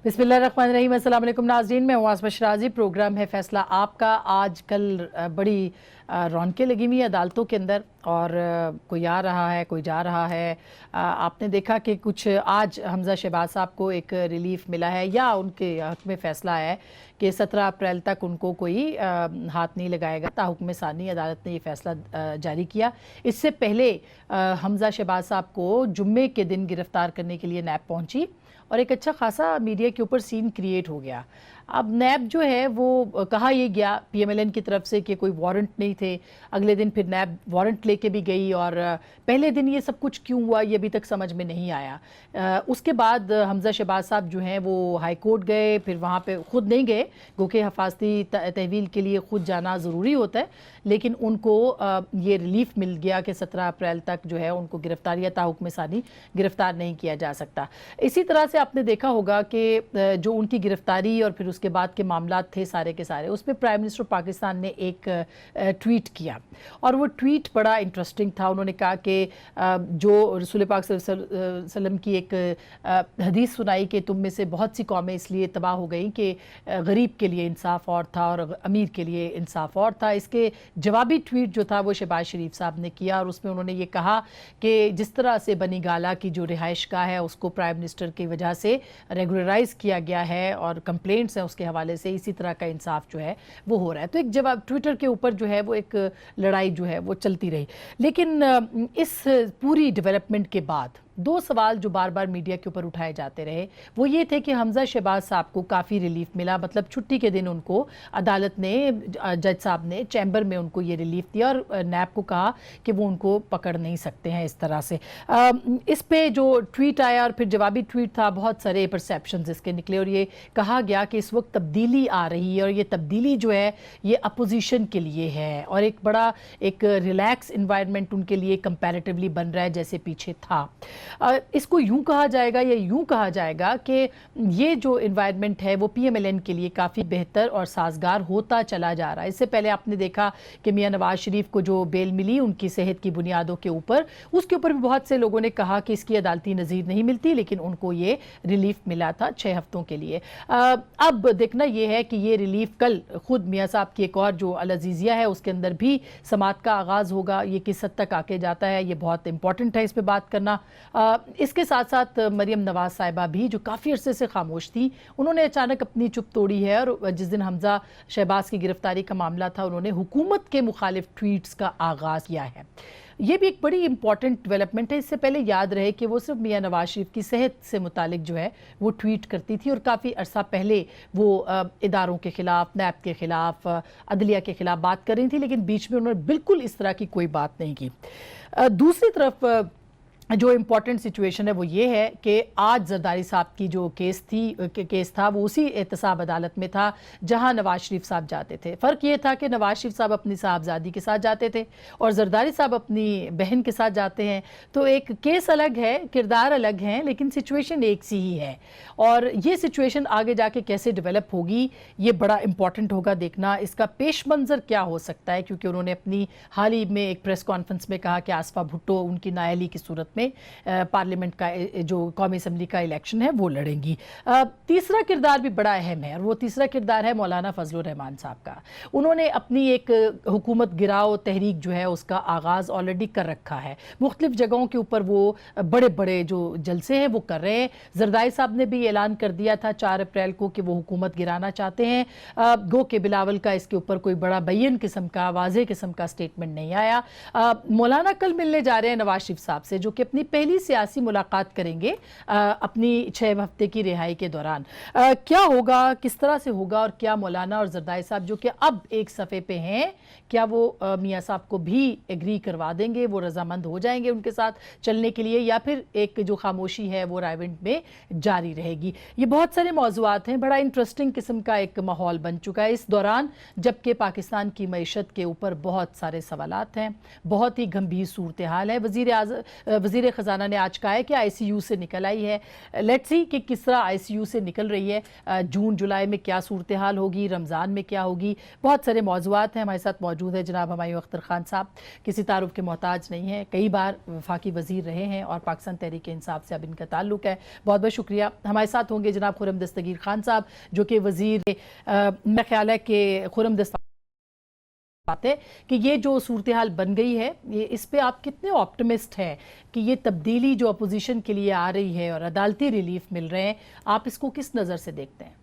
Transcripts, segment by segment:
बिस्मिल्लाहिर्रहमानिर्रहीम। अस्सलाम वालेकुम नाज़रीन, मैं आसमा शराजी। प्रोग्राम है फैसला आपका। आज कल बड़ी रौनकें लगी हुई हैं अदालतों के अंदर और कोई आ रहा है, कोई जा रहा है। आपने देखा कि कुछ आज हमज़ा शहबाज साहब को एक रिलीफ मिला है या उनके हक़ में फ़ैसला है कि 17 अप्रैल तक उनको कोई हाथ नहीं लगाएगा। ताहुक्म सानी अदालत ने ये फ़ैसला जारी किया। इससे पहले हमज़ा शहबाज साहब को जुम्मे के दिन गिरफ़्तार करने के लिए नैब पहुंची और एक अच्छा खासा मीडिया के ऊपर सीन क्रिएट हो गया। अब नैब जो है वो कहा ये गया PMLN की तरफ से कि कोई वारंट नहीं थे। अगले दिन फिर नैब वारंट लेके भी गई और पहले दिन ये सब कुछ क्यों हुआ ये अभी तक समझ में नहीं आया। उसके बाद हमज़ा शहबाज साहब जो हैं वो हाई कोर्ट गए, फिर वहाँ पे खुद नहीं गए क्योंकि हिफाजती तहवील के लिए खुद जाना ज़रूरी होता है, लेकिन उनको ये रिलीफ मिल गया कि 17 अप्रैल तक जो है उनको गिरफ्तार या ताहुक्म सानी गिरफ्तार नहीं किया जा सकता। इसी तरह से आपने देखा होगा कि जो उनकी गिरफ्तारी और फिर उसके बाद के मामलात थे सारे के सारे, उसमें प्राइम मिनिस्टर पाकिस्तान ने एक ट्वीट किया और वो ट्वीट बड़ा इंटरेस्टिंग था। उन्होंने कहा कि जो रसूल पाक सल्लल्लाहु अलैहि वसल्लम की एक हदीस सुनाई कि तुम में से बहुत सी कौमें इसलिए तबाह हो गई कि गरीब के लिए इंसाफ और था और अमीर के लिए इंसाफ और था। इसके जवाबी ट्वीट जो था वो शहबाज शरीफ साहब ने किया और उसमें उन्होंने ये कहा कि जिस तरह से बनी गाला की जो रिहाइश गाह है उसको प्राइम मिनिस्टर की वजह से रेगुलराइज किया गया है और कंप्लेंट्स हैं उसके हवाले से, इसी तरह का इंसाफ जो है वो हो रहा है। तो एक जवाब ट्विटर के ऊपर जो है वो एक लड़ाई जो है वो चलती रही। लेकिन इस पूरी डेवलपमेंट के बाद दो सवाल जो बार बार मीडिया के ऊपर उठाए जाते रहे वो ये थे कि हमज़ा शहबाज साहब को काफ़ी रिलीफ मिला, मतलब छुट्टी के दिन उनको अदालत ने, जज साहब ने चैम्बर में उनको ये रिलीफ दिया और नैब को कहा कि वो उनको पकड़ नहीं सकते हैं इस तरह से। इस पे जो ट्वीट आया और फिर जवाबी ट्वीट था, बहुत सारे परसेप्शंस इसके निकले और ये कहा गया कि इस वक्त तब्दीली आ रही है और ये तब्दीली जो है ये अपोजिशन के लिए है और एक बड़ा एक रिलैक्स इन्वायरमेंट उनके लिए कंपैरेटिवली बन रहा है जैसे पीछे था। इसको यूं कहा जाएगा या यूं कहा जाएगा कि ये जो इन्वायरमेंट है वो PMLN के लिए काफ़ी बेहतर और साजगार होता चला जा रहा है। इससे पहले आपने देखा कि मियां नवाज शरीफ को जो बेल मिली उनकी सेहत की बुनियादों के ऊपर, उसके ऊपर भी बहुत से लोगों ने कहा कि इसकी अदालती नज़ीर नहीं मिलती, लेकिन उनको ये रिलीफ मिला था 6 हफ्तों के लिए। अब देखना ये है कि ये रिलीफ कल खुद मियाँ साहब की एक और जो अल-अज़ीज़िया है उसके अंदर भी समात का आगाज़ होगा। ये किस हद तक आके जाता है ये बहुत इंपॉर्टेंट है इस पर बात करना। इसके साथ साथ मरियम नवाज साहिबा भी जो काफ़ी अरसे से खामोश थी, उन्होंने अचानक अपनी चुप तोड़ी है और जिस दिन हमज़ा शहबाज की गिरफ्तारी का मामला था उन्होंने हुकूमत के मुखालिफ ट्वीट्स का आगाज़ किया है। ये भी एक बड़ी इंपॉर्टेंट डेवलपमेंट है। इससे पहले याद रहे कि वो सिर्फ मियां नवाज शरीफ की सेहत से मुतालिक जो है वो ट्वीट करती थी और काफ़ी अरसा पहले वो इदारों के ख़िलाफ़, नैब के ख़िलाफ़, अदलिया के ख़िलाफ़ बात कर रही थी, लेकिन बीच में उन्होंने बिल्कुल इस तरह की कोई बात नहीं की। दूसरी तरफ जो इम्पॉर्टेंट सिचुएशन है वो ये है कि आज जरदारी साहब की जो केस था वो उसी एहतसाब अदालत में था जहां नवाज शरीफ साहब जाते थे। फ़र्क ये था कि नवाज शरीफ साहब अपनी साहबजादी के साथ जाते थे और जरदारी साहब अपनी बहन के साथ जाते हैं। तो एक केस अलग है, किरदार अलग हैं, लेकिन सिचुएशन एक सी ही है और ये सिचुएशन आगे जाके कैसे डेवलप होगी ये बड़ा इंपॉर्टेंट होगा देखना। इसका पेश मंज़र क्या हो सकता है, क्योंकि उन्होंने अपनी हाल ही में एक प्रेस कॉन्फ्रेंस में कहा कि आसफा भुट्टो उनकी नाअहली की सूरत में पार्लियामेंट का जो कौमी असम्बली का इलेक्शन है वो लड़ेंगी। तीसरा किरदार भी बड़ा अहम है और वो तीसरा किरदार है मौलाना फजलुर रहमान साहब का। उन्होंने अपनी एक हुकूमत गिराओ तहरीक जो है उसका आगाज़ ऑलरेडी कर रखा है। मुख्तलिफ जगहों के ऊपर वो बड़े बड़े जो जलसे हैं वो कर रहे हैं। जरदारी साहब ने भी ऐलान कर दिया था 4 अप्रैल को कि वो हुकूमत गिराना चाहते हैं। गो के बिलावल का इसके ऊपर कोई बड़ा बैन किस्म का, वाज़ेह किस्म का स्टेटमेंट नहीं आया। मौलाना कल मिलने जा रहे हैं नवाज शरीफ साहब से, जो कि अपनी पहली सियासी मुलाकात करेंगे अपनी 6 हफ्ते की रिहाई के दौरान। क्या होगा, किस तरह से होगा और क्या मौलाना और जरदारी साहब जो कि अब एक सफ़े पे हैं, क्या वो मियाँ साहब को भी एग्री करवा देंगे, वो रजामंद हो जाएंगे उनके साथ चलने के लिए, या फिर एक जो खामोशी है वो रायविंड में जारी रहेगी। ये बहुत सारे मौज़ूआत हैं, बड़ा इंटरेस्टिंग किस्म का एक माहौल बन चुका है इस दौरान, जबकि पाकिस्तान की मईशत के ऊपर बहुत सारे सवालात हैं, बहुत ही गंभीर सूरत हाल है। वज़ीर وزیر خزانہ نے آج کہا ہے کہ ICU سے نکل آئی ہے. لیٹس سی کہ کس طرح ICU سے نکل رہی ہے. جون جولائی میں کیا صورتحال ہوگی, رمضان میں کیا ہوگی, بہت سارے موضوعات ہیں. ہمارے ساتھ موجود ہے جناب ہمایوں اختر خان صاحب, کسی تعارف کے محتاج نہیں ہیں, کئی بار وفاقی وزیر رہے ہیں اور پاکستان تحریک انصاف سے اب ان کا تعلق ہے. بہت بہت شکریہ. ہمارے ساتھ ہوں گے جناب خرم دستگیر خان صاحب جو کہ وزیر, میں خیال ہے کہ خرم دستگیر بات ہے کہ یہ جو صورتحال بن گئی ہے, یہ اس پہ آپ کتنے آپٹمسٹ ہیں کہ یہ تبدیلی جو اپوزیشن کے لیے آ رہی ہے اور عدالتی ریلیف مل رہے ہیں, آپ اس کو کس نظر سے دیکھتے ہیں؟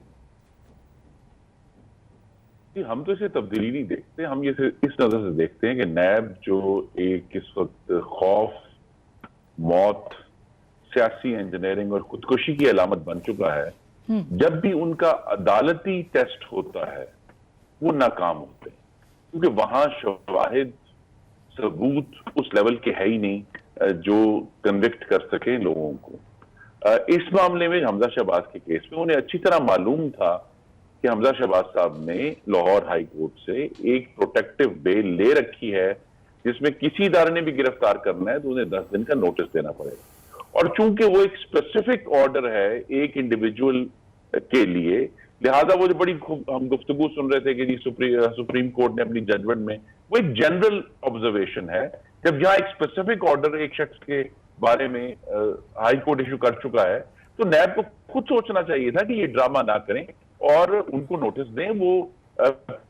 ہم تو اسے تبدیلی نہیں دیکھتے, ہم یہ اس نظر سے دیکھتے ہیں کہ نیب جو ایک اس وقت خوف, موت, سیاسی انجینئرنگ اور خودکشی کی علامت بن چکا ہے, جب بھی ان کا عدالتی ٹیسٹ ہوتا ہے وہ ناکام ہوتے ہیں, کیونکہ وہاں شواہد, ثبوت اس لیول کے ہے ہی نہیں جو کنوکٹ کر سکیں لوگوں کو. اس معاملے میں حمزہ شہباز کے کیس میں انہیں اچھی طرح معلوم تھا کہ حمزہ شہباز صاحب نے لاہور ہائی کورٹ سے ایک پروٹیکٹیو بیل لے رکھی ہے جس میں کسی ادارے نے بھی گرفتار کرنا ہے تو انہیں 10 دن کا نوٹس دینا پڑے گا. اور چونکہ وہ ایک اسپیسیفک آرڈر ہے ایک انڈیویجول کے لیے, لہذا وہ جو بڑی ہم گفتگو سن رہے تھے کہ جی سپریم کورٹ نے اپنی ججمنٹ میں, وہ ایک جنرل آبزرویشن ہے. جب یہاں ایک اسپیسیفک آرڈر ایک شخص کے بارے میں ہائی کورٹ ایشو کر چکا ہے تو نیب کو خود سوچنا چاہیے تھا کہ یہ ڈرامہ نہ کریں اور ان کو نوٹس دیں. وہ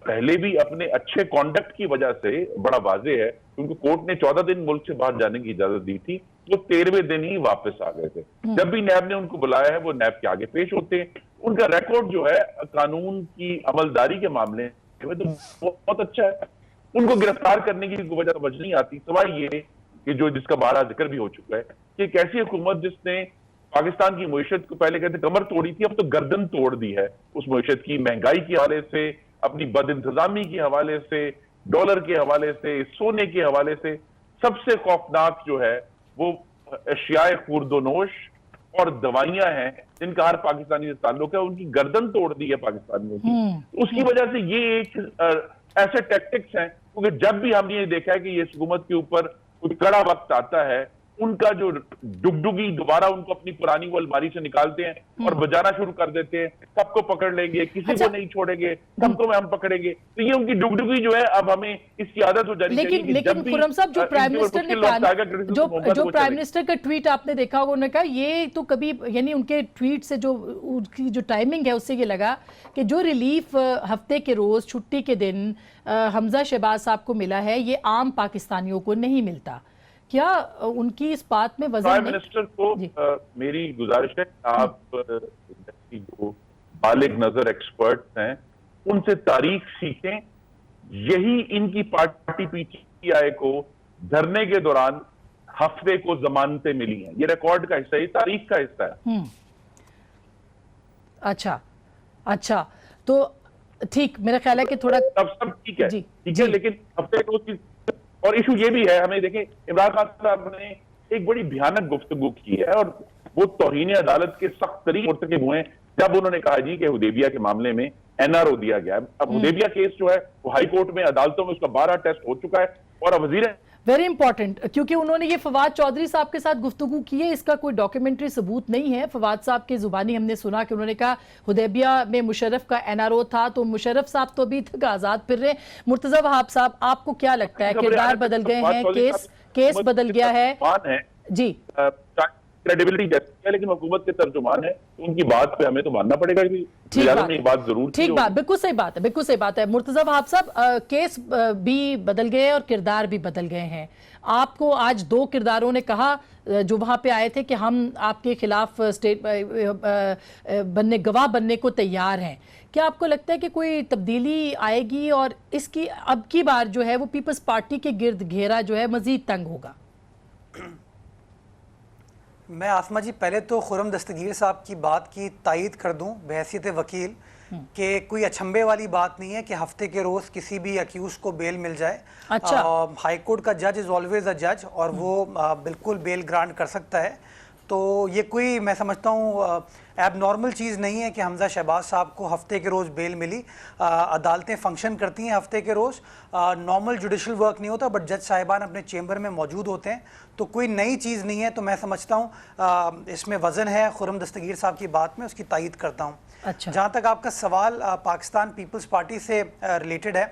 پہلے بھی اپنے اچھے کانڈکٹ کی وجہ سے بڑا واضح ہے, ان کو کورٹ نے 14 دن ملک سے باہر جانے کی اجازت دی تھی, وہ 13ویں دن ہی واپس آ گئے تھے. جب بھی نیب نے ان کو بلایا ہے وہ نیب کے آگے پیش ہوتے ہیں. ان کا ریکارڈ جو ہے قانون کی عملداری کے معاملے میں تو بہت اچھا ہے. ان کو گرفتار کرنے کی وجہ سمجھ نہیں آتی سوائے یہ کہ جو جس کا بارہ ذکر بھی ہو چکا ہے کہ ایک ایسی حکومت جس نے پاکستان کی معیشت کو پہلے کہتے کمر توڑی تھی, اب تو گردن توڑ دی ہے اس معیشت کی. مہنگائی کے حوالے سے, اپنی بد انتظامی کے حوالے سے, ڈالر کے حوالے سے, سونے کے حوالے سے, سب سے خوفناک جو ہے وہ اشیاء خورد و نوش اور دوائیاں ہیں جن کا ہر پاکستانی سے تعلق ہے. ان کی گردن توڑ دی ہے پاکستانیوں کی. اس کی وجہ سے یہ ایک ایسے ٹیکٹکس ہیں, کیونکہ جب بھی ہم نے یہ دیکھا ہے کہ یہ حکومت کے اوپر کوئی کڑا وقت آتا ہے, ان کا جو ڈگڈگی دوبارہ ان کو اپنی پرانی وہ الماری سے نکالتے ہیں اور بجانا شروع کر دیتے ہیں. سب کو پکڑ لیں گے, کسی کو نہیں چھوڑیں گے, سب کو ہم پکڑیں گے. تو یہ ان کی ڈگڈگی جو ہے اب ہمیں اس کی عادت ہو جانی چاہیے. لیکن خرم صاحب, جو پرائم منسٹر نے کہا, جو پرائم منسٹر کا ٹویٹ آپ نے دیکھا ہوگا, انہوں نے کہا یہ تو کبھی, یعنی ان کے ٹویٹ سے جو ان کی جو ٹائمنگ ہے اس سے یہ لگا کہ جو ریلیف ہفتے کے روز, چھٹی کے دن حمزہ شہباز صاحب کو ملا ہے یہ عام پاکستانیوں کو نہیں ملتا. کیا ان کی اس بات میں وزن پرائم منسٹر کو میری گزارش ہے آپ جو بالغ نظر ایکسپرٹس ہیں ان سے تاریخ سیکھیں. یہی ان کی پارٹی PTI کو دھرنے کے دوران ہفتے کو ضمانتیں ملی ہیں. یہ ریکارڈ کا حصہ ہے, یہ تاریخ کا حصہ ہے. اچھا تو ٹھیک, میرا خیال ہے کہ تھوڑا سب ٹھیک ہے, لیکن ہفتے کو اور ایشو یہ بھی ہے, ہمیں دیکھیں عمران خان صاحب نے ایک بڑی بھیانک گفتگو کی ہے اور وہ توہین عدالت کے سخت ترین مرتکب ہوئے جب انہوں نے کہا جی کہ حدیبیہ کے معاملے میں NRO دیا گیا ہے. اب حدیبیہ کیس جو ہے وہ ہائی کورٹ میں, عدالتوں میں اس کا 12 ٹیسٹ ہو چکا ہے اور وزیر ویری امپورٹنٹ, کیونکہ انہوں نے یہ فواد چودھری صاحب کے ساتھ گفتگو کی ہے, اس کا کوئی ڈاکیومنٹری ثبوت نہیں ہے. فواد صاحب کے زبانی ہم نے سنا کہ انہوں نے کہا حدیبیہ میں مشرف کا NRO تھا, تو مشرف صاحب تو ابھی تک آزاد پھر رہے. مرتضی وہاب صاحب, آپ کو کیا لگتا ہے, کردار بدل گئے ہیں, کیس بدل گیا ہے؟ جی کریڈیبلٹی جیسے ہے لیکن حکومت کے ترجمان ہے, ان کی بات پہ ہمیں تو ماننا پڑے گا. ٹھیک بات, بالکل صحیح بات ہے, بالکل صحیح بات ہے. مرتضی وہاب صاحب, کیس بھی بدل گئے اور کردار بھی بدل گئے ہیں. آپ کو آج 2 کرداروں نے کہا جو وہاں پہ آئے تھے کہ ہم آپ کے خلاف گواہ بننے کو تیار ہیں. کیا آپ کو لگتا ہے کہ کوئی تبدیلی آئے گی اور اس کی اب کی بار جو ہے وہ پیپلز پارٹی کے گرد گھیرا جو ہے مزید تنگ ہوگا؟ میں آسمہ جی پہلے تو خرم دستگیر صاحب کی بات کی تائید کر دوں بحیثیت وکیل کہ کوئی اچھمبے والی بات نہیں ہے کہ ہفتے کے روز کسی بھی اکیوز کو بیل مل جائے. ہائی کورٹ کا جج از آلویز اے جج اور وہ بالکل بیل گرانٹ کر سکتا ہے. تو یہ کوئی میں سمجھتا ہوں ایب نارمل چیز نہیں ہے کہ حمزہ شہباز صاحب کو ہفتے کے روز بیل ملی. عدالتیں فنکشن کرتی ہیں ہفتے کے روز, نارمل جوڈیشل ورک نہیں ہوتا, بٹ جج صاحبان اپنے چیمبر میں موجود ہوتے ہیں, تو کوئی نئی چیز نہیں ہے. تو میں سمجھتا ہوں اس میں وزن ہے خرم دستگیر صاحب کی بات میں, اس کی تائید کرتا ہوں. اچھا, جہاں تک آپ کا سوال پاکستان پیپلز پارٹی سے ریلیٹڈ ہے,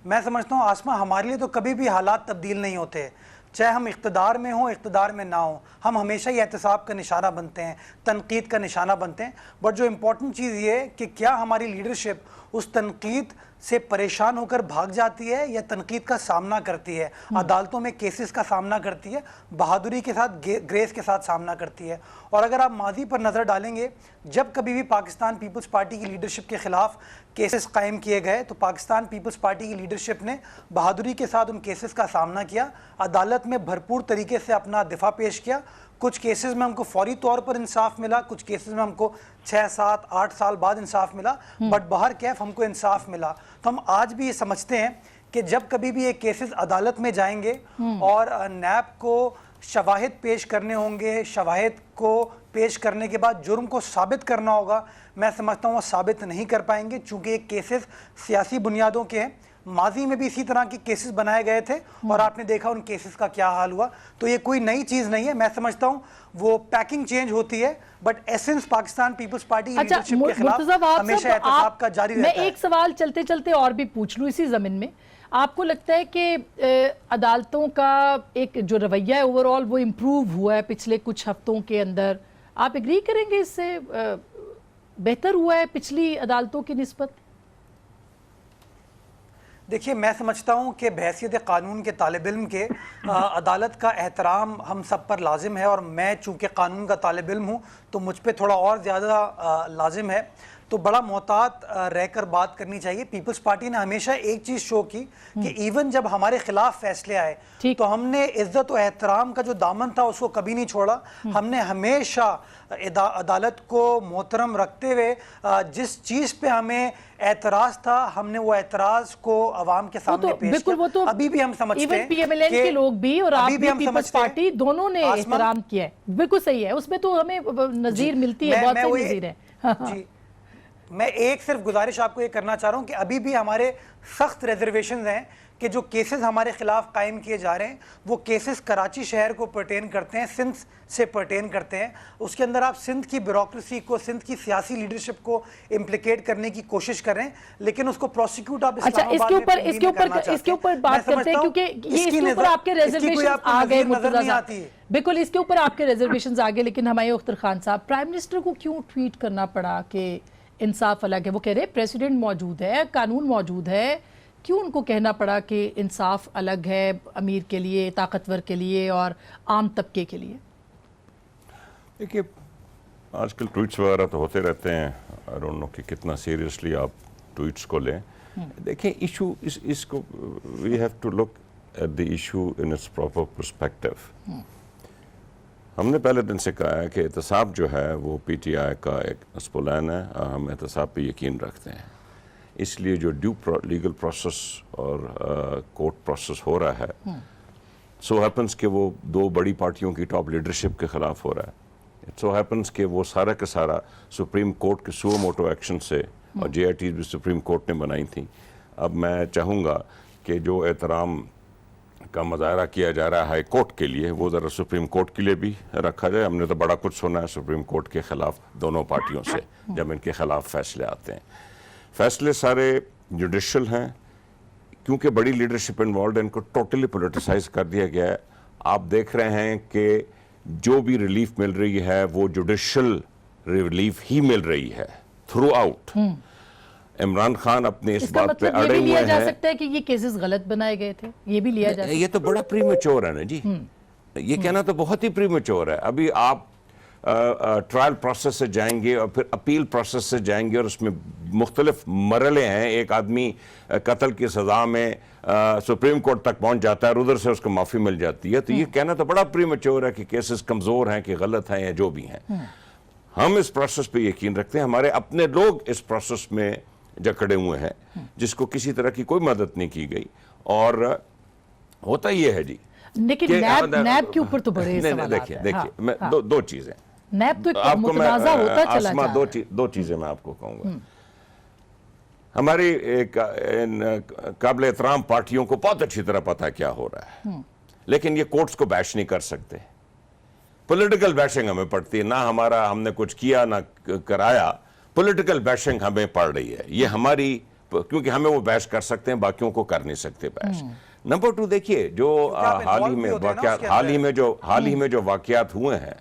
میں سمجھتا ہوں آسما ہمارے لیے تو کبھی بھی حالات تبدیل نہیں ہوتے, چاہے ہم اقتدار میں ہوں اقتدار میں نہ ہوں, ہم ہمیشہ ہی احتساب کا نشانہ بنتے ہیں, تنقید کا نشانہ بنتے ہیں. بٹ جو امپورٹنٹ چیز یہ ہے کہ کیا ہماری لیڈرشپ اس تنقید سے پریشان ہو کر بھاگ جاتی ہے یا تنقید کا سامنا کرتی ہے, عدالتوں میں کیسز کا سامنا کرتی ہے, بہادری کے ساتھ گریس کے ساتھ سامنا کرتی ہے. اور اگر آپ ماضی پر نظر ڈالیں گے, جب کبھی بھی پاکستان پیپلز پارٹی کی لیڈرشپ کے خلاف کیسز قائم کیے گئے تو پاکستان پیپلز پارٹی کی لیڈرشپ نے بہادری کے ساتھ ان کیسز کا سامنا کیا, عدالت میں بھرپور طریقے سے اپنا دفاع پیش کیا. کچھ کیسز میں ہم کو فوری طور پر انصاف ملا, کچھ کیسز میں ہم کو 6, 7, 8 سال بعد انصاف ملا, بٹ بہر کیف ہم کو انصاف ملا. تو ہم آج بھی یہ سمجھتے ہیں کہ جب کبھی بھی یہ کیسز عدالت میں جائیں گے اور نیب کو شواہد پیش کرنے ہوں گے, شواہد کو پیش کرنے کے بعد جرم کو ثابت کرنا ہوگا, میں سمجھتا ہوں وہ ثابت نہیں کر پائیں گے, چونکہ یہ کیسز سیاسی بنیادوں کے ہیں. ماضی میں بھی اسی طرح کے کیسز بنائے گئے تھے اور آپ نے دیکھا ان کیسز کا کیا حال ہوا. تو یہ کوئی نئی چیز نہیں ہے, میں سمجھتا ہوں وہ پیکنگ چینج ہوتی ہے, but essence Pakistan Peoples Party leadership کے خلاف ہمیشہ احتساب کا جاری رہتا ہے. میں ایک سوال چلتے چلتے اور بھی پوچھ لوں اسی زمین میں, آپ کو لگتا ہے کہ عدالتوں کا ایک جو رویہ ہے اوور آل وہ امپروو ہوا ہے پچھلے کچھ ہفتوں کے اندر؟ آپ ایگری کریں گے اس سے بہتر ہوا ہے پچھلی عدالتوں کی نسبت؟ دیکھیے, میں سمجھتا ہوں کہ بحیثیت قانون کے طالب علم کے عدالت کا احترام ہم سب پر لازم ہے, اور میں چونکہ قانون کا طالب علم ہوں تو مجھ پہ تھوڑا اور زیادہ لازم ہے. تو بڑا محتاط رہ کر بات کرنی چاہیے. پیپلز پارٹی نے ہمیشہ ایک چیز شو کی کہ ایون جب ہمارے خلاف فیصلے آئے تو ہم نے عزت و احترام کا جو دامن تھا اس کو کبھی نہیں چھوڑا. ہم نے ہمیشہ عدالت کو محترم رکھتے ہوئے جس چیز پہ ہمیں اعتراض تھا ہم نے وہ اعتراض کو عوام کے سامنے پیش کیا. ابھی بھی ہم سمجھتے ہیں پی ایم ایل این کے لوگ بھی اور آپ بھی پیپلز پارٹی دونوں نے احترام کیا ہے. بالکل صحیح ہے, اس میں تو ہمیں نظیر ملتی ہے, بہت سے نظیر ہیں. جی, میں ایک صرف گزارش آپ کو یہ کرنا چاہ رہا ہوں کہ ابھی بھی ہمارے سخت ریزرویشنز ہیں کہ جو کیسز ہمارے خلاف قائم کیے جا رہے ہیں وہ کیسز کراچی شہر کو پرٹین کرتے ہیں, سندھ سے پرٹین کرتے ہیں. اس کے اندر آپ سندھ کی بیوروکریسی کو, سندھ کی سیاسی لیڈرشپ کو امپلیکیٹ کرنے کی کوشش کر رہے ہیں, لیکن اس کو پروسیکیوٹ آپ اسلام آباد میں اس کے اوپر بات کرتے ہیں کیونکہ یہ اس کے اوپر آپ کے ریزرویشنز آ گئے مرتضیٰ صاحب. بالکل اس کے اوپر آپ کے ریزرویشنز آ گئے, لیکن ہمایوں اختر خان صاحب, پرائم منسٹر کو کیوں ٹویٹ کرنا پڑا کہ انصاف الگ ہے؟ وہ کہہ رہے پریسیڈنٹ موجود ہے, قانون موجود ہے, کیوں ان کو کہنا پڑا کہ انصاف الگ ہے امیر کے لیے, طاقتور کے لیے اور عام طبقے کے لیے؟ دیکھیے, آج کل ٹویٹس وغیرہ تو ہوتے رہتے ہیں, آئی ڈونٹ نو کہ کتنا سیریسلی آپ ٹویٹس کو لیں. دیکھیں, ایشو اس کو we have to look at the issue in its proper perspective. ہم نے پہلے دن سے کہا ہے کہ احتساب جو ہے وہ پی ٹی آئی کا ایک نصب العین ہے, ہم احتساب پہ یقین رکھتے ہیں. اس لیے جو لیگل پروسیس اور کورٹ پروسیس ہو رہا ہے, سو ہیپنس کہ وہ دو بڑی پارٹیوں کی ٹاپ لیڈرشپ کے خلاف ہو رہا ہے. سو ہیپنس کہ وہ سارا کا سارا سپریم کورٹ کے سو موٹو ایکشن سے, اور جے آئی ٹیز بھی سپریم کورٹ نے بنائی تھیں. اب میں چاہوں گا کہ جو احترام کا مظاہرہ کیا جا رہا ہے ہائی کورٹ کے لیے وہ ذرا سپریم کورٹ کے لیے بھی رکھا جائے. ہم نے تو بڑا کچھ سنا ہے سپریم کورٹ کے خلاف دونوں پارٹیوں سے جب ان کے خلاف فیصلے آتے ہیں. فیصلے سارے جوڈیشل ہیں, کیونکہ بڑی لیڈرشپ انوالوڈ ہے, ان کو ٹوٹلی پولیٹیسائز کر دیا گیا ہے. آپ دیکھ رہے ہیں کہ جو بھی ریلیف مل رہی ہے وہ جوڈیشل ریلیف ہی مل رہی ہے تھرو آؤٹ. عمران خان اپنے اس بات پہ اڑے ہوئے ہیں. یہ بھی لیا جا سکتا ہے کہ یہ کیسز غلط بنائے گئے تھے, یہ بھی لیا جا سکتا ہے. یہ تو بڑا پری میچور ہے نا جی, یہ کہنا تو بہت ہی پری میچور ہے. ابھی آپ ٹرائل پروسیس سے جائیں گے اور پھر اپیل پروسیس سے جائیں گے, اور اس میں مختلف مرحلے ہیں. ایک آدمی قتل کی سزا میں سپریم کورٹ تک پہنچ جاتا ہے اور ادھر سے اس کو معافی مل جاتی ہے. تو یہ کہنا تو بڑا پری میچور ہے کہ کیسز کمزور ہیں, کہ غلط ہیں, یا جو بھی ہیں. ہم اس پروسیس پہ یقین رکھتے ہیں. ہمارے اپنے لوگ اس پروسیس میں جکڑے ہوئے ہیں جس کو کسی طرح کی کوئی مدد نہیں کی گئی. اور ہوتا یہ ہے جی, لیکن نیب کے اوپر تو بڑے سوالات ہیں. دیکھیے, دو چیزیں. नैब तो एक आपको मैं मुतनाज़ा होता चला आसमा जा रहा है। दो चीजें मैं आपको कहूंगा। हमारी काबिल एहतराम पार्टियों को बहुत अच्छी तरह पता है क्या हो रहा है, लेकिन ये कोर्ट्स को बैश नहीं कर सकते। पॉलिटिकल बैशिंग हमें पड़ती है, ना हमारा हमने कुछ किया ना कराया, पॉलिटिकल बैशिंग हमें पड़ रही है। ये हमारी, क्योंकि हमें वो बैश कर सकते हैं, बाकियों को कर नहीं सकते बैश। नंबर 2 देखिए, जो हाल ही में जो वाकयात हुए हैं,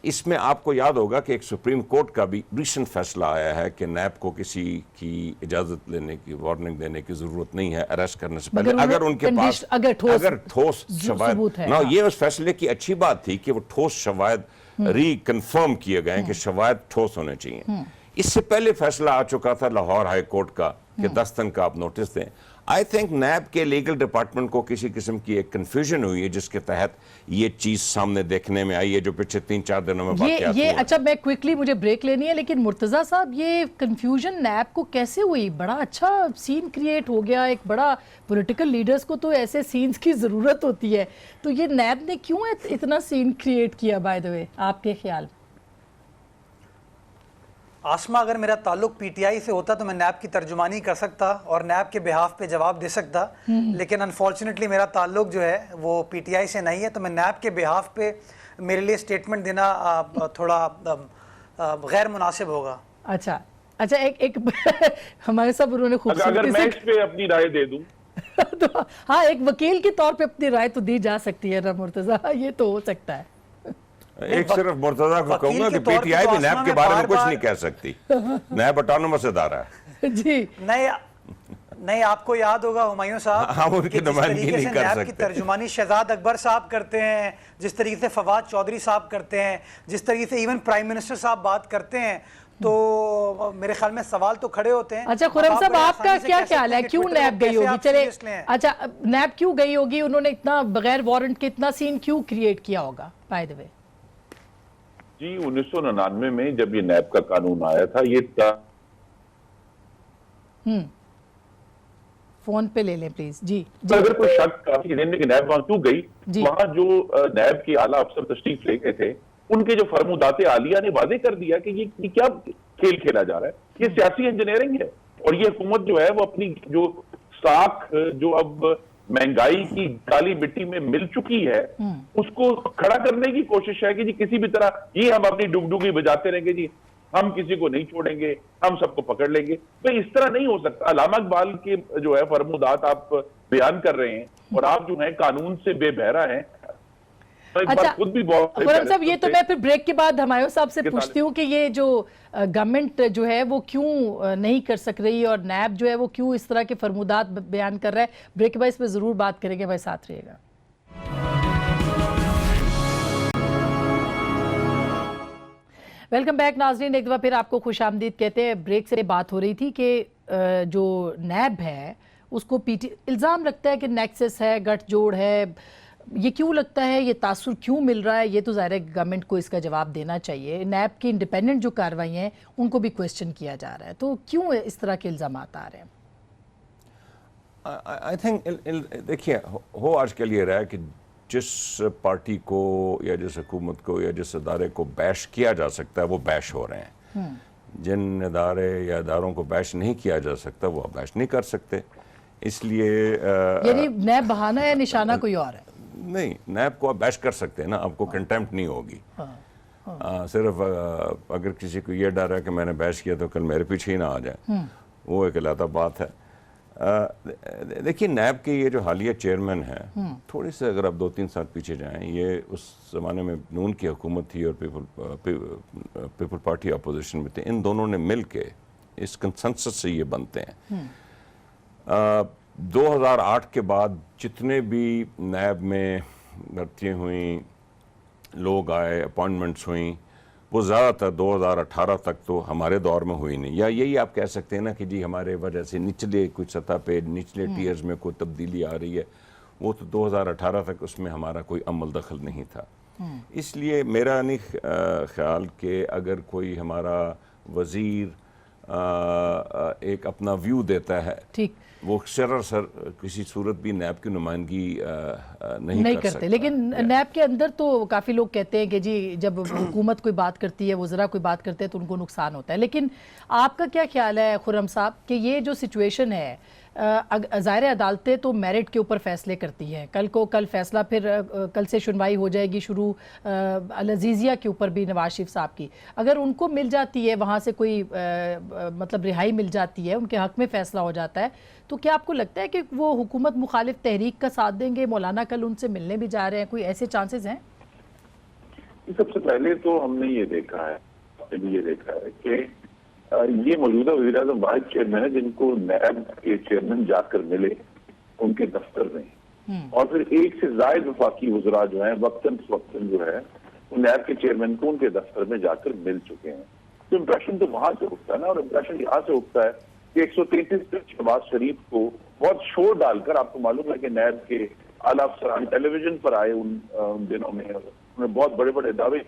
इसमें आपको याद होगा कि एक सुप्रीम कोर्ट का भी रिसेंट फैसला आया है कि नैब को किसी की इजाजत लेने की, वार्निंग देने की जरूरत नहीं है अरेस्ट करने से पहले, अगर उनके पास अगर ठोस शवायद ना। ये उस फैसले की अच्छी बात थी कि वो ठोस शवायद रिकन्फर्म किए गए कि शवायद ठोस होने चाहिए। इससे पहले फैसला आ चुका था लाहौर हाई कोर्ट का कि 10 दिन का आप नोटिस दें। आई थिंक नैब के लीगल डिपार्टमेंट को किसी किस्म की एक कंफ्यूजन हुई है जिसके तहत ये चीज सामने देखने में आई है, जो पिछले 3-4 दिनों में वाकयात हुए। अच्छा, मैं क्विकली, मुझे ब्रेक लेनी है, लेकिन मुर्तज़ा साहब, ये कंफ्यूजन नैब को कैसे हुई? बड़ा अच्छा सीन क्रिएट हो गया, एक बड़ा पॉलिटिकल लीडर्स को तो ऐसे सीन्स की ज़रूरत होती है, तो ये नैब ने क्यों इतना सीन क्रिएट किया, बाय द वे, आपके ख्याल? आसमा, अगर मेरा ताल्लुक पीटीआई से होता तो मैं नैब की तर्जुमानी कर सकता और नैब के बिहाफ पे जवाब दे सकता, लेकिन अनफॉर्चुनेटली मेरा ताल्लुक जो है वो पीटीआई से नहीं है, तो मैं नैब के बिहाफ पे मेरे लिए स्टेटमेंट देना थोड़ा गैर मुनासिब होगा। अच्छा, एक हमारे साहब उन्होंने अगर मैं इस पे अपनी राय दे दूं तो हाँ, एक वकील के तौर पे अपनी राय तो दी जा सकती है ना मुर्तज़ा, ये तो हो सकता है। एक सिर्फ मुर्तज़ा को कहूंगा कि पीटीआई भी नैब के बारे में कुछ नहीं कह सकती, नैब ऑटोनोमस इदारा है जी। नहीं, आपको याद होगा हुमायूं साहब, उनकी नुमाइंदगी नहीं कर सकते। नैब की तर्जुमानी शहजाद अकबर साहब करते हैं, जिस तरीके से फवाद चौधरी साहब करते हैं, जिस तरीके से इवन प्राइम मिनिस्टर साहब बात करते हैं, तो मेरे ख्याल में सवाल तो खड़े होते हैं। अच्छा खुर्रम साहब, आपका क्या ख्याल है, क्यों नैब गई होगी? चले, अच्छा, नैब क्यों गई होगी? उन्होंने इतना बगैर वारंट के इतना सीन क्यों क्रिएट किया होगा, बाय द वे? जी, 1999 में जब ये नैब का कानून आया था, ये फोन पे ले लें प्लीज। जी, अगर कोई शक काफी कि नैब वहां क्यों गई, वहां जो नैब के आला अफसर तशरीफ ले गए थे, उनके जो फरमुदाते आलिया ने वादे कर दिया कि ये क्या खेल खेला जा रहा है, ये सियासी इंजीनियरिंग है, और ये हुकूमत जो है वो अपनी जो साख जो अब महंगाई की काली मिट्टी में मिल चुकी है, उसको खड़ा करने की कोशिश है कि जी किसी भी तरह ये हम अपनी डुगडुगी बजाते रहेंगे, जी हम किसी को नहीं छोड़ेंगे, हम सबको पकड़ लेंगे। तो इस तरह नहीं हो सकता। अल्लामा इकबाल के जो है फरमुदात आप बयान कर रहे हैं और आप जो है कानून से बेबहरा हैं। अच्छा खुद भी खुर्रम साहब, ये तो मैं फिर ब्रेक के बाद हुमायूं साहब से पूछती हूँ कि ये जो गवर्नमेंट जो है वो क्यों नहीं कर सक रही और नैब जो है वो क्यों इस तरह के फरमुदात बयान कर रहा है। ब्रेक के बाद इस पर जरूर बात करेंगे, भाई साथ रहिएगा। वेलकम बैक नाज़रीन, एक दफ़ा फिर आपको खुशामदीद कहते हैं। ब्रेक से बात हो रही थी कि जो नैब है उसको इल्ज़ाम लगता है कि नेक्सस है, गठजोड़ है। ये क्यों लगता है, ये तासुर क्यों मिल रहा है? ये तो ज़ाहिर है गवर्नमेंट को इसका जवाब देना चाहिए। नैब की इंडिपेंडेंट जो कार्रवाई हैं उनको भी क्वेश्चन किया जा रहा है, तो क्यों इस तरह के इल्ज़ाम आ रहे हैं? आई थिंक देखिए, हो आज के लिए रहा है कि जिस पार्टी को या जिस हुकूमत को या जिस इदारे को बैश किया जा सकता है वो बैश हो रहे हैं। जिन इदारे या इदारों को बैश नहीं किया जा सकता वो बैश नहीं कर सकते। इसलिए यानी नैब बहाना है, निशाना कोई और है? नहीं, नैब को आप बैश कर सकते हैं ना, आपको कंटेम्प्ट नहीं होगी। सिर्फ अगर किसी को ये डर है कि मैंने बैश किया तो कल मेरे पीछे ही ना आ जाए, वो एक अलग बात है। देखिए, नैब के ये जो हालिया चेयरमैन हैं, थोड़ी से अगर आप 2-3 साल पीछे जाएं, ये उस ज़माने में नून की हुकूमत थी और पीपल पार्टी अपोजिशन में थे। इन दोनों ने मिल के इस कंसेंसस से ये बनते हैं। 2008 के बाद जितने भी नैब में भर्तियाँ हुई, लोग आए, अपॉइंटमेंट्स हुई, वो ज़्यादातर 2018 तक तो हमारे दौर में हुई नहीं। या यही आप कह सकते हैं ना कि जी हमारे वजह से निचले कुछ सतह पे, निचले टीयर्स में कोई तब्दीली आ रही है, वो तो 2018 तक उसमें हमारा कोई अमल दखल नहीं था। इसलिए मेरा नहीं ख्याल कि अगर कोई हमारा वज़ीर एक अपना व्यू देता है ठीक وہ سراسر کسی صورت بھی نیب کی نمائندگی نہیں کر کرتے. لیکن نیب کے اندر تو کافی لوگ کہتے ہیں کہ جی جب حکومت کوئی بات کرتی ہے, وزراء کوئی بات کرتے ہیں تو ان کو نقصان ہوتا ہے. لیکن آپ کا کیا خیال ہے خرم صاحب کہ یہ جو سچویشن ہے, ظاہر عدالتیں تو میرٹ کے اوپر فیصلے کرتی ہیں, کل فیصلہ پھر کل سے سنوائی ہو جائے گی شروع العزیزیہ کے اوپر بھی نواز شریف صاحب کی, اگر ان کو مل جاتی ہے وہاں سے کوئی مطلب رہائی مل جاتی ہے, ان کے حق میں فیصلہ ہو جاتا ہے, تو کیا آپ کو لگتا ہے کہ وہ حکومت مخالف تحریک کا ساتھ دیں گے؟ مولانا کل ان سے ملنے بھی جا رہے ہیں, کوئی ایسے چانسز ہیں؟ سب سے پہلے تو ہم نے یہ دیکھا ہے کہ یہ موجودہ وزیر اعظم واحد چیئرمین ہے جن کو نیب کے چیئرمین جا کر ملے ان کے دفتر میں, اور پھر ایک سے زائد وفاقی وزراء جو ہیں وقتاً فوقتاً جو ہے وہ نیب کے چیئرمین کو ان کے دفتر میں جا کر مل چکے ہیں. تو امپریشن تو وہاں سے اٹھتا ہے نا, اور امپریشن یہاں سے اٹھتا ہے کہ 133 شہباز شریف کو بہت شور ڈال کر, آپ کو معلوم ہے کہ نیب کے اعلیٰ افسران ٹیلی ویژن پر آئے ان دنوں میں, انہوں نے بہت بڑے بڑے دعوے,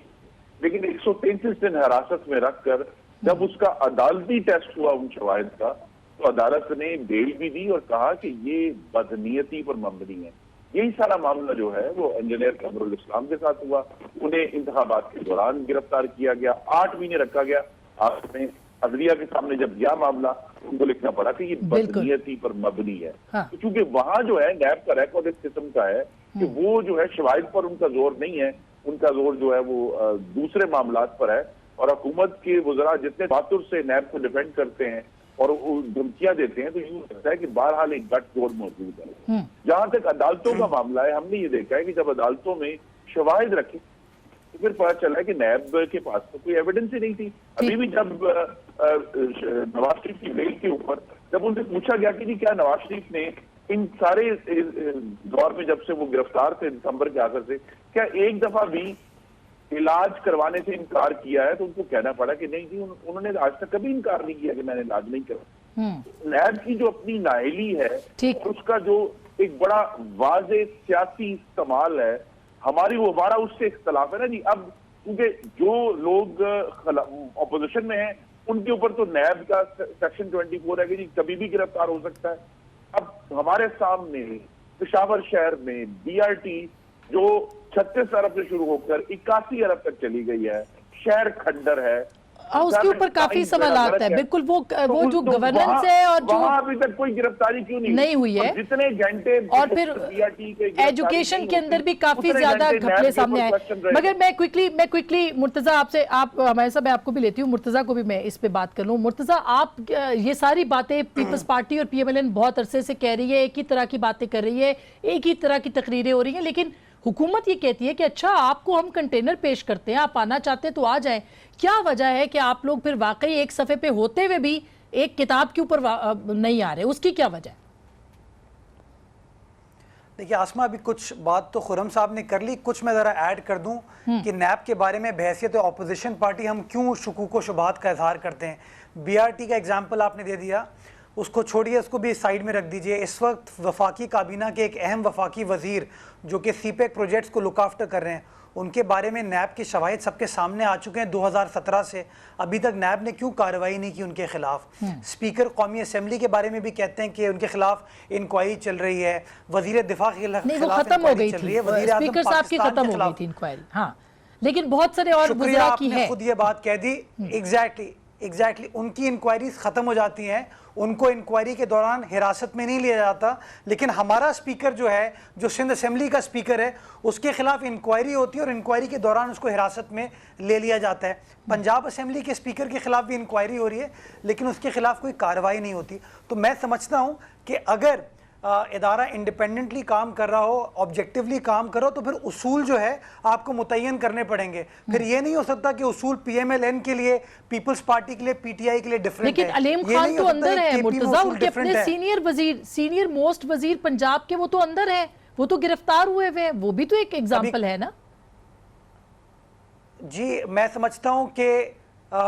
لیکن 133 دن حراست میں رکھ کر جب اس کا عدالتی ٹیسٹ ہوا ان شواہد کا, تو عدالت نے بیل بھی دی اور کہا کہ یہ بدنیتی پر مبنی ہے. یہی سارا معاملہ جو ہے وہ انجینئر قمر الاسلام کے ساتھ ہوا, انہیں انتخابات کے دوران گرفتار کیا گیا, 8 مہینے رکھا گیا. آپ نے عدلیہ کے سامنے جب یہ معاملہ ان کو لکھنا پڑا کہ یہ بدنیتی پر مبنی ہے, کیونکہ وہاں جو ہے نیب کا ریکارڈ اس قسم کا ہے کہ وہ جو ہے شواہد پر ان کا زور نہیں ہے, ان کا زور جو ہے وہ دوسرے معاملات پر ہے. اور حکومت کے وزراء جتنے بہادر سے نیب کو ڈیفینڈ کرتے ہیں اور دھمکیاں دیتے ہیں, تو یوں لگتا ہے کہ بہرحال ایک گٹ جوڑ موجود ہے. جہاں تک عدالتوں کا معاملہ ہے, ہم نے یہ دیکھا ہے کہ جب عدالتوں میں شواہد رکھے تو پھر پتا چلا ہے کہ نیب کے پاس تو کوئی ایویڈنس ہی نہیں تھی. ابھی بھی جب نواز شریف کی بیل کے اوپر جب ان سے پوچھا گیا کہ جی کیا نواز شریف نے ان سارے دور میں جب سے وہ گرفتار تھے دسمبر کے آخر سے, کیا ایک دفعہ بھی علاج کروانے سے انکار کیا ہے, تو ان کو کہنا پڑا کہ نہیں جی, انہوں نے آج تک کبھی انکار نہیں کیا کہ میں نے علاج نہیں کرا. نیب کی جو اپنی نااہلی ہے اس کا جو ایک بڑا واضح سیاسی استعمال ہے, ہمارا اس سے اختلاف ہے نا جی. اب کیونکہ جو لوگ اپوزیشن میں ہیں ان کے اوپر تو نیب کا سیکشن 24 ہے کہ جی کبھی بھی گرفتار ہو سکتا ہے. اب ہمارے سامنے پشاور شہر میں BRT جو 36 ارب سے شروع ہو کر 81 ارب تک چلی گئی ہے, شہر کھنڈر ہے, اس کے اوپر کافی سوالات ہیں. بالکل وہ جو گورننس ہے اور جو وہاں ابھی تک کوئی گرفتاری کیوں نہیں ہوئی ہے, جتنے گھنٹے اور پھر ایجوکیشن کے اندر بھی کافی زیادہ گھپلے سامنے آئے. مگر میں کوئکلی مرتضیٰ آپ ہمارے صاحب میں آپ کو بھی لیتی ہوں, مرتضیٰ کو بھی میں اس پہ بات کر لوں. مرتضیٰ, آپ یہ ساری باتیں پیپلز پارٹی اور PMLN بہت عرصے سے کہہ رہی ہے, ایک ہی طرح کی باتیں کر رہی ہے, ایک ہی طرح کی تقریریں ہو رہی ہیں, لیکن حکومت یہ کہتی ہے کہ اچھا آپ کو ہم کنٹینر پیش کرتے ہیں, آپ آنا چاہتے ہیں تو آ جائیں. کیا وجہ ہے کہ آپ لوگ پھر واقعی ایک صفحے پہ ہوتے ہوئے بھی ایک کتاب کے اوپر نہیں آ رہے, اس کی کیا وجہ ہے؟ دیکھیے آسمہ, ابھی کچھ بات تو خرم صاحب نے کر لی, کچھ میں ذرا ایڈ کر دوں کہ نیب کے بارے میں بحیثیت اپوزیشن پارٹی ہم کیوں شکوک و شبہات کا اظہار کرتے ہیں. BRT کا ایگزامپل آپ نے دے دیا, اس کو چھوڑیے, اس کو بھی سائیڈ میں رکھ دیجئے. اس وقت وفاقی کابینہ کے ایک اہم وفاقی وزیر جو کہ CPEC پروجیکٹس کو لک آفٹر کر رہے ہیں, ان کے بارے میں نیب کے شواہد سب کے سامنے آ چکے ہیں 2017 سے. ابھی تک نیب نے کیوں کارروائی نہیں کی ان کے خلاف؟ اسپیکر قومی اسمبلی کے بارے میں بھی کہتے ہیں کہ ان کے خلاف انکوائری چل رہی ہے, وزیر دفاع کے خلاف انکوائری چل رہی ہے, وزیر اعظم صاحب کی ختم ہو گئی تھی انکوائری, ہاں, لیکن بہت سارے اور وزراء کی ہے. خود یہ بات کہہ دی. ایگزیکٹلی ان کی انکوائریز ختم ہو جاتی ہیں, ان کو انکوائری کے دوران حراست میں نہیں لیا جاتا. لیکن ہمارا اسپیکر جو ہے, جو سندھ اسمبلی کا اسپیکر ہے, اس کے خلاف انکوائری ہوتی ہے اور انکوائری کے دوران اس کو حراست میں لے لیا جاتا ہے. پنجاب اسمبلی کے اسپیکر کے خلاف بھی انکوائری ہو رہی ہے, لیکن اس کے خلاف کوئی کارروائی نہیں ہوتی. تو میں سمجھتا ہوں کہ اگر ادارہ انڈیپینڈنٹلی کام کر رہا ہو, آبجیکٹیولی کام کرو, تو پھر اصول جو ہے آپ کو متعین کرنے پڑیں گے. پھر یہ نہیں ہو سکتا کہ اصول PMLN کے لیے, پیپلز پارٹی کے لیے, PTI کے لیے ڈیفرنٹ ہے. لیکن علیم خان تو اندر ہے مرتضیٰ, ان کے اپنے سینئر موسٹ وزیر پنجاب کے وہ تو اندر ہیں, وہ تو گرفتار ہوئے ہوئے ہیں, وہ بھی تو ایک ایگزامپل ہے نا. جی میں سمجھتا ہوں کہ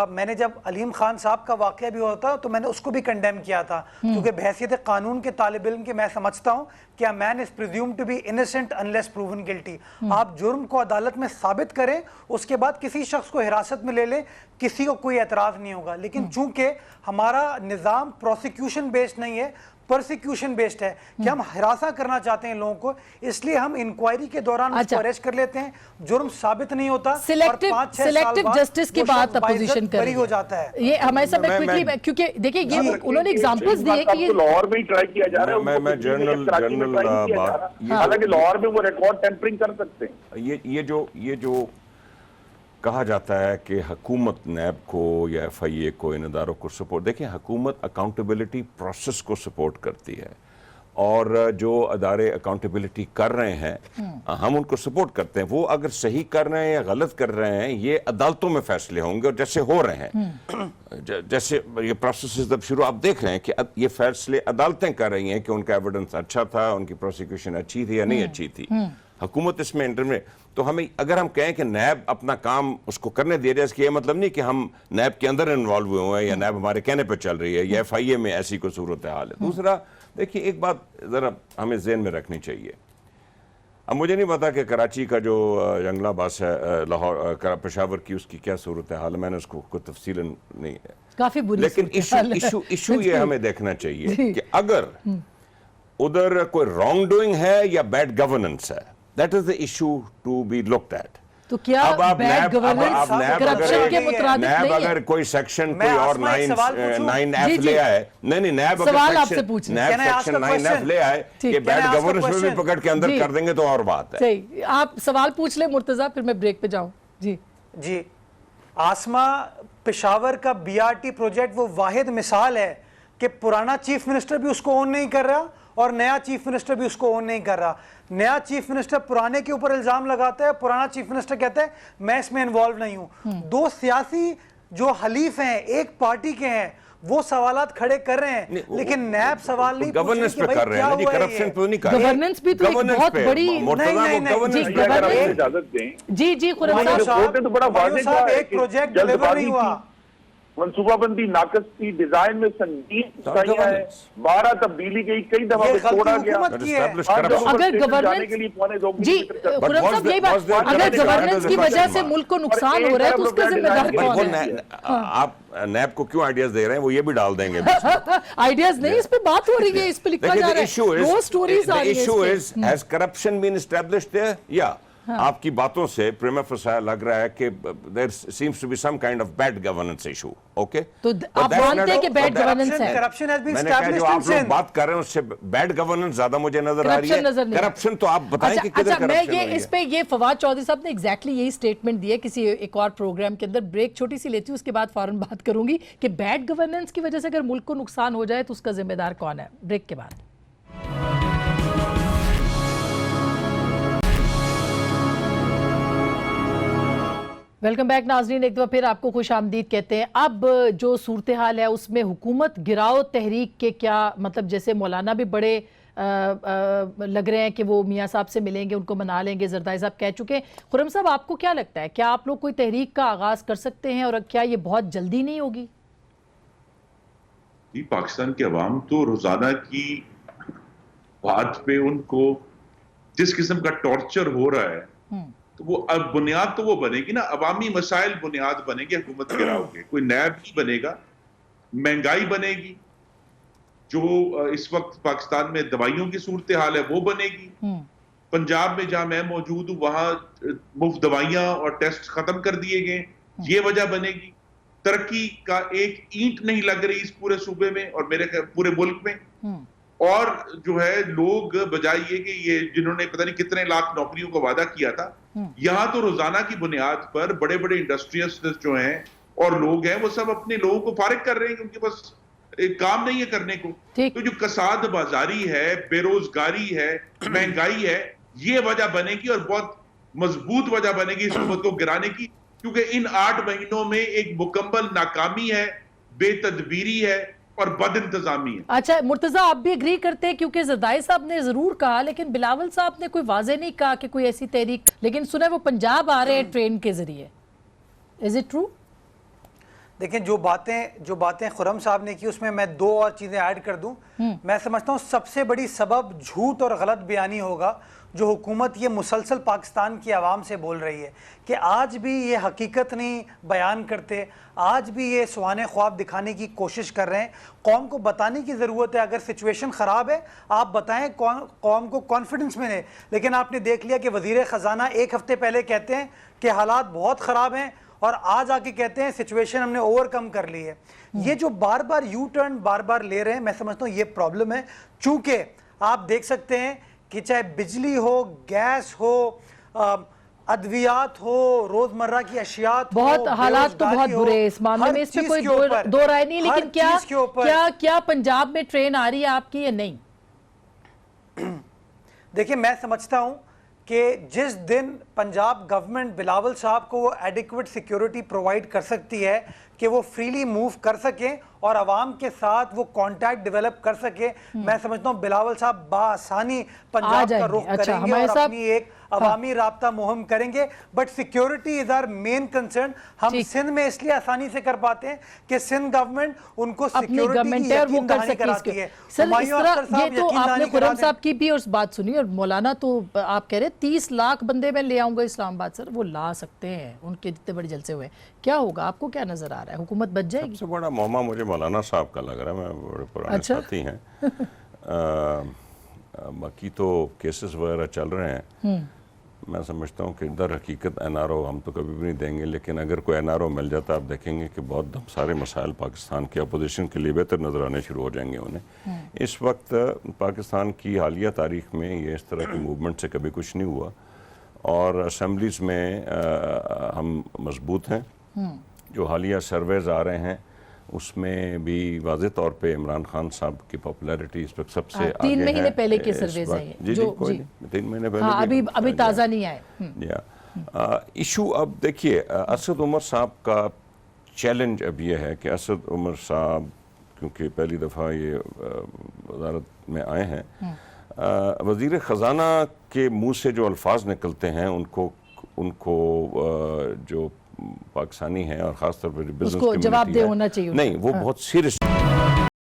میں نے جب علیم خان صاحب کا واقعہ بھی ہوتا تو میں نے اس کو بھی کنڈیم کیا تھا, کیونکہ بحیثیت قانون کے طالب علم کے میں سمجھتا ہوں کہ a man is presumed to be innocent unless proven guilty. آپ جرم کو عدالت میں ثابت کریں, اس کے بعد کسی شخص کو حراست میں لے لیں, کسی کو کوئی اعتراض نہیں ہوگا. لیکن چونکہ ہمارا نظام پروسیکیوشن بیسڈ نہیں ہے, परसिक्यूशन बेस्ड है कि हम हिरासा करना चाहते हैं लोगों को, इसलिए हम इंक्वायरी के दौरान उसको अरेस्ट कर लेते हैं, जुर्म साबित नहीं होता, सिलेक्टिव जस्टिस की बात अपोजिशन कर रही हो जाता है। ये हमारे सब क्विकली, क्योंकि देखिए ये उन्होंने एग्जांपल्स दिए कि ये लाहौर में ही ट्राई किया जा रहा है, मैं जनरल बात, हालांकि लाहौर में वो रिकॉर्ड टेम्परिंग कर सकते हैं। ये जो कहा जाता है कि हुकूमत नैब को या FIA को, इन इदारों को सपोर्ट, देखिए हुकूमत अकाउंटेबिलिटी प्रोसेस को सपोर्ट करती है और जो अदारे अकाउंटेबिलिटी कर रहे हैं हम उनको सपोर्ट करते हैं। वो अगर सही कर रहे हैं या गलत कर रहे हैं ये अदालतों में फैसले होंगे, और जैसे हो रहे हैं, जैसे ये प्रोसेस जब शुरू, आप देख रहे हैं कि अब ये फैसले अदालतें कर रही हैं कि उनका एविडेंस अच्छा था, उनकी प्रोसिक्यूशन अच्छी थी या नहीं अच्छी थी, हुकूमत इसमें इंटरव्यू। तो हमें अगर हम कहें कि नैब अपना काम उसको करने दे रहा है, इसका ये मतलब नहीं कि हम नैब के अंदर इन्वॉल्व हुए हैं या नैब हमारे कहने पे चल रही है या FIA में ऐसी कोई सूरत हाल है। दूसरा, देखिए एक बात जरा हमें ज़हन में रखनी चाहिए, अब मुझे नहीं पता कि कराची का जो जंगला बास है, लाहौर पेशावर की, उसकी क्या सूरत हाल है, मैंने उसको कोई तफसीलन नहीं है, काफी बुरी, लेकिन इशू ये हमें देखना चाहिए कि अगर उधर कोई रॉन्ग डूइंग है या बैड गवर्नेंस है, that is the issue to be looked at. तो क्या बैड गवर्नेंस करप्शन के मुताबिक नहीं है? अगर कोई सेक्शन कोई और 9F ले आए, नहीं नैब सवाल आपसे पूछ रहे हैं, नैब सेक्शन 9F ले आए कि बैड गवर्नेंस में भी पकड़ के अंदर कर देंगे तो और बात है। सही, आप सवाल पूछ ले मुर्तजा, फिर मैं ब्रेक पे जाऊं। जी आसमा, पेशावर का BRT प्रोजेक्ट वो वाहिद मिसाल है कि पुराना चीफ मिनिस्टर भी उसको ओन नहीं कर रहा और नया चीफ मिनिस्टर भी उसको ओन नहीं कर रहा। नया चीफ मिनिस्टर पुराने के ऊपर इल्जाम लगाता है, पुराना चीफ मिनिस्टर कहता है मैं इसमें इन्वॉल्व नहीं हूं। दो सियासी जो हलीफ हैं, एक पार्टी के हैं, वो सवालात खड़े कर रहे हैं, लेकिन नैब सवाल नहीं गवर्नेंस पे कर रहे हैं, करप्शन पे नहीं कर रहे। गवर्नेंस भी तो एक बहुत बड़ी, जी खुर्रम साहब, तो बड़ा वाज़ेह था, एक प्रोजेक्ट डिलीवर नहीं हुआ, मनसूबाबंदी नाकस थी, डिजाइन में संगीन कोताहियां है, 12 तब्दीली गई, कई दफा तोड़ा गया। अगर गवर्नेंस, जी खुर्रम साहब यही बात, अगर गवर्नेंस की वजह से मुल्क को नुकसान हो रहा है तो उसका जिम्मेदार कौन है? आप नैब को क्यों आइडियाज दे रहे हैं, वो ये भी डाल देंगे। आइडियाज नहीं, इस पे बात हो रही है, इस पे लिखा जा रहा है, दो स्टोरीज आ रही है। Issue is has corruption been established there? या आपकी बातों से प्रीमा फसा लग रहा है कि there seems to be some kind of bad governance issue. Okay, तो आप मानते हैं कि बैड गवर्नेंस है? करप्शन हैज बीन मैंने कहा जो आप लोग बात कर रहे हैं उससे बैड गवर्नेंस ज्यादा मुझे नजर आ रही है। करप्शन तो आप बताएं कि किधर करप्शन मैं ये इस पे ये फवाद चौधरी साहब ने एग्जैक्टली यही स्टेटमेंट दी है किसी एक और प्रोग्राम के अंदर। ब्रेक छोटी सी लेती हूँ, उसके बाद फौरन बात करूंगी कि बैड गवर्नेंस की वजह से अगर मुल्क को नुकसान हो जाए तो उसका जिम्मेदार कौन है। ब्रेक के बाद वेलकम बैक नाजरीन, एक दफ़ा फिर आपको खुश आमदीद कहते हैं। अब जो सूरत हाल है उसमें हुकूमत गिराओ तहरीक के क्या मतलब, जैसे मौलाना भी बड़े लग रहे हैं कि वो मियाँ साहब से मिलेंगे, उनको मना लेंगे, जरदारी साहब कह चुके हैं। खुर्रम साहब, आपको क्या लगता है, क्या आप लोग कोई तहरीक का आगाज़ कर सकते हैं और क्या ये बहुत जल्दी नहीं होगी? जी, पाकिस्तान के अवाम तो रोजाना की बात पे उनको जिस किस्म का टॉर्चर हो रहा है, तो वो अब बुनियाद तो वो बनेगी ना, अवामी मसाइल बुनियाद बनेगी हुकूमत गिराव के। कोई नैब नहीं बनेगा, महंगाई बनेगी, जो इस वक्त पाकिस्तान में दवाइयों की सूरत हाल है वो बनेगी। पंजाब में जहां मैं मौजूद हूँ वहां मुफ्त दवाइयां और टेस्ट खत्म कर दिए गए, ये वजह बनेगी। तरक्की का एक ईंट नहीं लग रही इस पूरे सूबे में और मेरे पूरे मुल्क में। और जो है लोग बजाय ये कि ये जिन्होंने पता नहीं कितने लाख नौकरियों का वादा किया था, यहाँ तो रोजाना की बुनियाद पर बड़े बड़े इंडस्ट्रियलिस्ट जो हैं और लोग हैं वो सब अपने लोगों को फारिग कर रहे हैं, उनके पास काम नहीं है करने को। तो जो कसाद बाजारी है, बेरोजगारी है, महंगाई है, ये वजह बनेगी और बहुत मजबूत वजह बनेगी इस हुकूमत को गिराने की, क्योंकि इन 8 महीनों में एक मुकम्मल नाकामी है, बेतदबीरी है और बद इंतजामी है। अच्छा मुर्तजा, आप भी एग्री करते हैं? क्योंकि जरदारी साहब ने जरूर कहा, लेकिन बिलावल साहब ने कोई वाज़ेह नहीं कहा कि कोई ऐसी तहरीक, लेकिन सुना वो पंजाब आ रहे हैं ट्रेन के जरिए। Is it true? देखें जो बातें खुरम साहब ने की उसमें मैं 2 और चीज़ें ऐड कर दूं। मैं समझता हूं सबसे बड़ी सबब झूठ और गलत बयानी होगा जो हुकूमत ये मुसलसल पाकिस्तान की आवाम से बोल रही है कि आज भी ये हकीकत नहीं बयान करते, आज भी ये सुहाने ख्वाब दिखाने की कोशिश कर रहे हैं। कौम को बताने की ज़रूरत है, अगर सिचुएशन ख़राब है आप बताएं, कौम को कॉन्फिडेंस मिले। लेकिन आपने देख लिया कि वज़ीर ख़जाना 1 हफ़्ते पहले कहते हैं कि हालात बहुत ख़राब हैं और आज आके कहते हैं सिचुएशन हमने ओवरकम कर ली है। ये जो बार बार यू टर्न बार बार ले रहे हैं, मैं समझता हूँ ये प्रॉब्लम है। चूँकि आप देख सकते हैं कि चाहे बिजली हो, गैस हो, अद्वियात हो, रोजमर्रा की अशियात बहुत हो, हालात तो बहुत बेरोजगारी हो, बुरे हैं इस मामले हर में, इस पे चीज़ कोई के ऊपर, दो राय नहीं। हर लेकिन क्या चीज़ के ऊपर क्या क्या पंजाब में ट्रेन आ रही है आपकी या नहीं? देखिए मैं समझता हूं कि जिस दिन पंजाब गवर्नमेंट बिलावल साहब को वो एडिक्वेट सिक्योरिटी प्रोवाइड कर सकती है कि वो फ्रीली मूव कर सके और आवाम के साथ वो कांटेक्ट डेवलप कर सके, मैं समझता हूँ बिलावल साहब बासानी पंजाब का रुख अच्छा, करेंगे और अपनी एक अवामी राब्ता मुहिम करेंगे। But security is our main concern. हम सिंध में इसलिए आसानी से कर पाते हैं कि सिंध गवर्नमेंट उनको सिक्योरिटी की यकीन दहानी कराती है। सर इस तरह ये तो आपने खुरम साहब की भी और बात सुनी, और मौलाना तो आप कह रहे 30 लाख बंदे मैं ले आऊंगा इस्लामाबाद। सर वो ला सकते हैं, उनके जितने बड़े जलसे हुए, क्या होगा? आपको क्या नजर आ रहा है? हुकूमत बच जाएगी? सबसे बड़ा मोहमा मुझे मौलाना साहब का लग रहा है, मैं बड़े पुराने साथी हैं। बाकी तो केसेस वगैरह चल रहे हैं। मैं समझता हूँ कि दर हकीकत NRO हम तो कभी भी नहीं देंगे, लेकिन अगर कोई NRO मिल जाता है आप देखेंगे कि बहुत सारे मसाइल पाकिस्तान के अपोजिशन के लिए बेहतर नज़र आने शुरू हो जाएंगे उन्हें। इस वक्त पाकिस्तान की हालिया तारीख में ये इस तरह की मूवमेंट से कभी कुछ नहीं हुआ और असम्बलीज़ में हम मजबूत हैं। जो हालिया सर्वेज आ रहे हैं उसमें भी वाज़े तौर पे इमरान खान साहब की पॉपुलैरिटी इस वक्त सबसे आगे है। 3 महीने पहले के सर्वेज हैं जी जी, कोई नहीं, 3 महीने पहले हाँ, अभी ताज़ा नहीं आए। इशू अब देखिए, असद उमर साहब का चैलेंज अब ये है कि असद उमर साहब क्योंकि पहली दफ़ा ये वज़ारत में आए हैं, वज़ीर ख़जाना के मुंह से जो अल्फाज निकलते हैं उनको जो पाकिस्तानी है और ख़ास तौर पर बिज़नेस उसको जवाबदेह होना चाहिए। नहीं, वो बहुत सीरियस